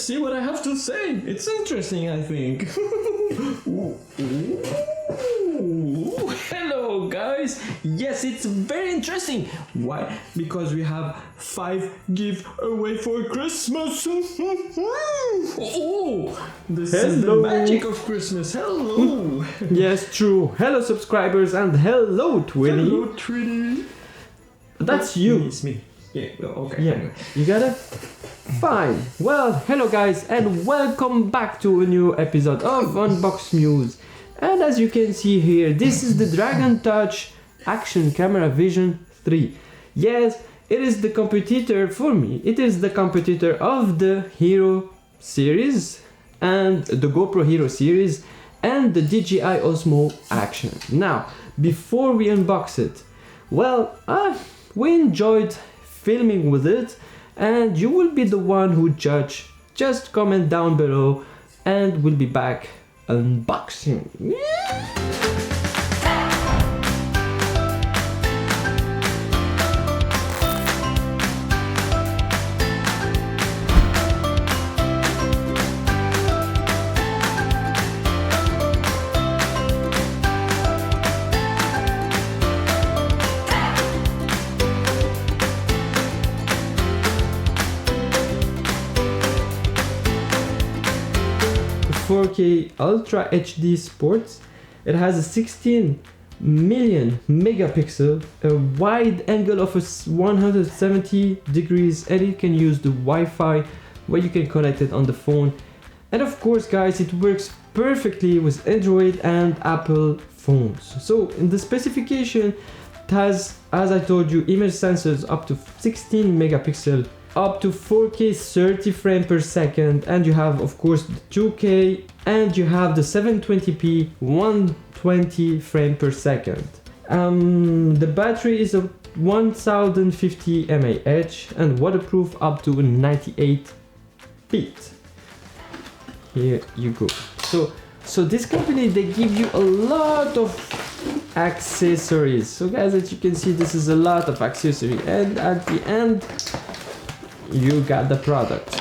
see what I have to say. It's interesting, I think. Ooh, hello guys. Yes, it's very interesting. Why? Because we have 5 giveaway for Christmas. Oh, this is the magic of Christmas. Hello. Yes, true. Hello subscribers and hello Twilly. Hello Twilly. That's you. It's me. Yeah, okay. Yeah, you got it? Fine. Well, hello guys and welcome back to a new episode of unboxmuse. And as you can see here, this is the DragonTouch Action Camera Vision 3. Yes, it is the competitor for me. It is the competitor of the Hero series and the GoPro Hero series and the DJI Osmo Action. Now, before we unbox it, well, we enjoyed filming with it, and you will be the one who judge. Just comment down below and we'll be back unboxing. Yeah. 4K Ultra HD Sports. It has a 16 million megapixel, a wide angle of 170 degrees, and it can use the Wi-Fi where you can connect it on the phone. And of course guys, it works perfectly with Android and Apple phones. So in the specification, it has, as I told you, image sensors up to 16 megapixel, up to 4K 30 frames per second, and you have of course the 2K, and you have the 720p 120 frames per second. The battery is a 1050 mAh and waterproof up to 98 feet. Here you go. So this company, they give you a lot of accessories. So guys, as you can see, this is a lot of accessory, and at the end you got the product.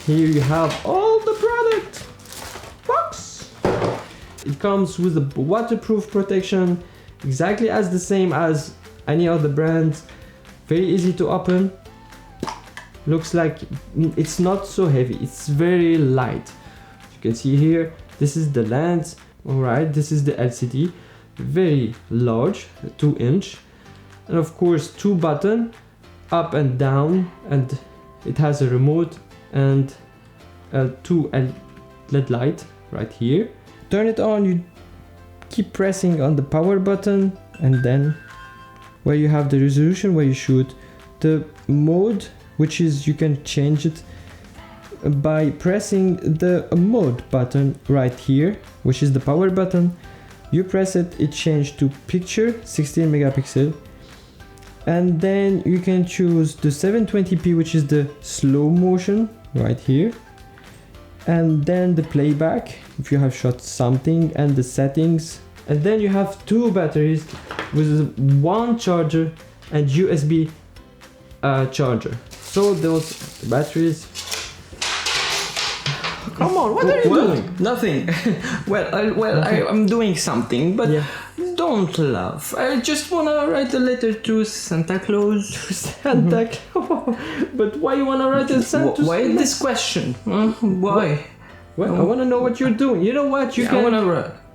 Here you have all the product box. It comes with a waterproof protection, exactly as the same as any other brands. Very easy to open. Looks like it's not so heavy, it's very light. You can see here, this is the lens. Alright, this is the LCD, very large, 2-inch. And of course 2 buttons, up and down, and it has a remote and 2 LED light right here. Turn it on, you keep pressing on the power button, and then where you have the resolution where you shoot, the mode, which is you can change it by pressing the mode button right here, which is the power button. You press it, it changed to picture 16 megapixel. And then you can choose the 720p, which is the slow motion right here, and then the playback if you have shot something, and the settings. And then you have 2 batteries with 1 charger and USB charger. So those batteries. Come on, what are you doing? Nothing. I'm doing something, but don't laugh. I just wanna write a letter to Santa Claus. Santa Claus. But why you wanna write a Santa? Why this question? Why? Well, I wanna know what you're doing. You know what? You can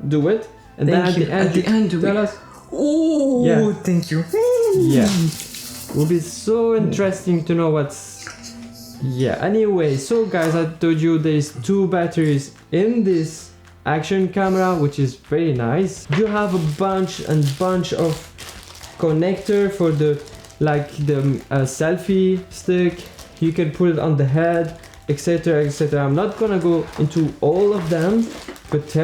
do it, and then at the end, tell us. Oh, thank you. Yeah, will be so interesting to know what's. Yeah. Anyway, so guys, I told you there's 2 batteries in this action camera, which is very nice. You have a bunch of connector for the selfie stick. You can put it on the head, etc, etc. I'm not gonna go into all of them, but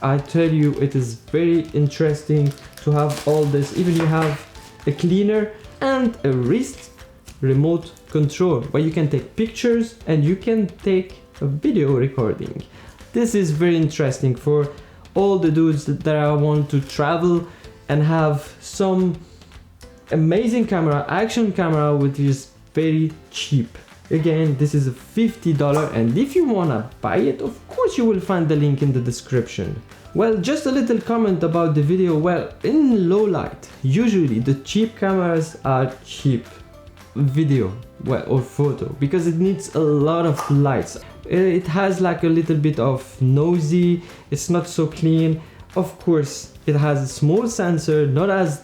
I tell you it is very interesting to have all this. Even you have a cleaner and a wrist remote control where you can take pictures and you can take a video recording. This is very interesting for all the dudes that want to travel and have some amazing camera, action camera, which is very cheap. Again, this is a $50, and if you wanna buy it, of course you will find the link in the description. Well, just a little comment about the video. Well, in low light, usually the cheap cameras are cheap video, well, or photo, because it needs a lot of lights. It has like a little bit of noisy, it's not so clean. Of course, it has a small sensor, not as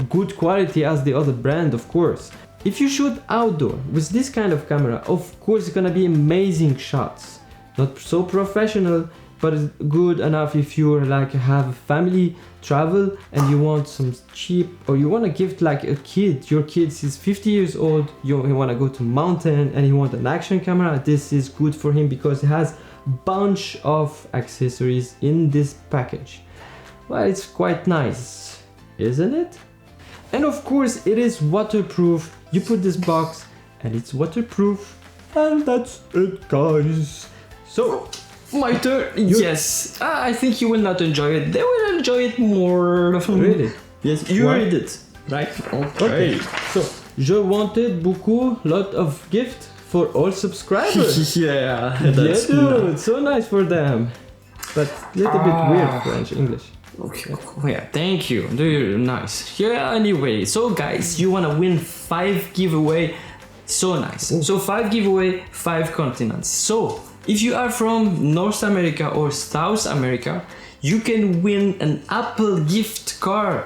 good quality as the other brand, of course. If you shoot outdoor with this kind of camera, of course it's gonna be amazing shots. Not so professional, but it's good enough if you're like have a family travel and you want some cheap, or you want to gift like a kid. Your kid is 50 years old, you want to go to mountain and you want an action camera. This is good for him because it has bunch of accessories in this package. Well, it's quite nice, isn't it? And of course it is waterproof. You put this box and it's waterproof, and that's it, guys. So my turn. Yes, I think you will not enjoy it. They will enjoy it more. Really? Yes, you read it, right? Okay. So je wanted beaucoup, lot of gift for all subscribers. Yeah, that's dude, so nice for them. But little bit weird French, English. Okay, yeah, thank you. You're nice. Yeah, anyway, so guys, you wanna win 5 giveaway. So nice. Ooh. So 5 giveaway, 5 continents. So if you are from North America or South America, you can win an Apple gift card.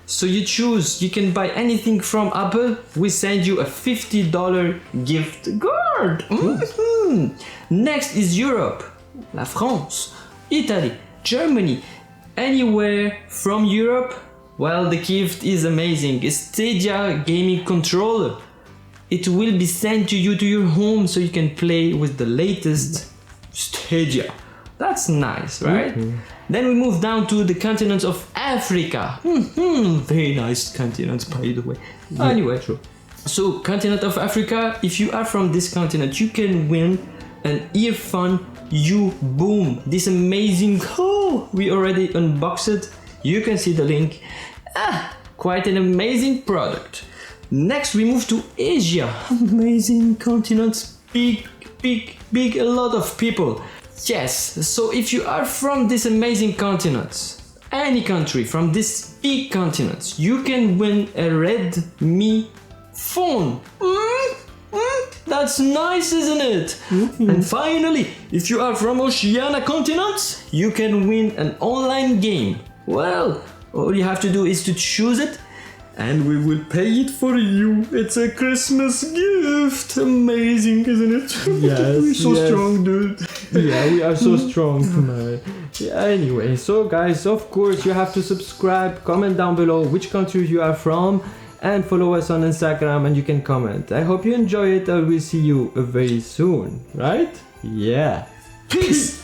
So you choose, you can buy anything from Apple. We send you a $50 gift card. Mm-hmm. Next is Europe, la France, Italy, Germany, anywhere from Europe. Well, the gift is amazing. A Stadia gaming controller. It will be sent to you to your home so you can play with the latest Stadia. That's nice, right? Mm-hmm. Then we move down to the continent of Africa. Very nice continent, by the way. Yeah, anyway, true. So continent of Africa, if you are from this continent, you can win an Earfun UBoom. This amazing, we already unboxed it. You can see the link. Quite an amazing product. Next we move to Asia. Amazing continent, big, a lot of people. Yes, so if you are from this amazing continent, any country from this big continent, you can win a RedMi Phone. That's nice, isn't it? And finally, if you are from Ociana continent, you can win an online game. Well, all you have to do is to choose it, and we will pay it for you. It's a Christmas gift. Amazing, isn't it? Yes. We're so strong, dude. Yeah, we are so strong, man. Yeah, anyway, so guys, of course, you have to subscribe, comment down below which country you are from, and follow us on Instagram, and you can comment. I hope you enjoy it. I will see you very soon, right? Yeah. Peace.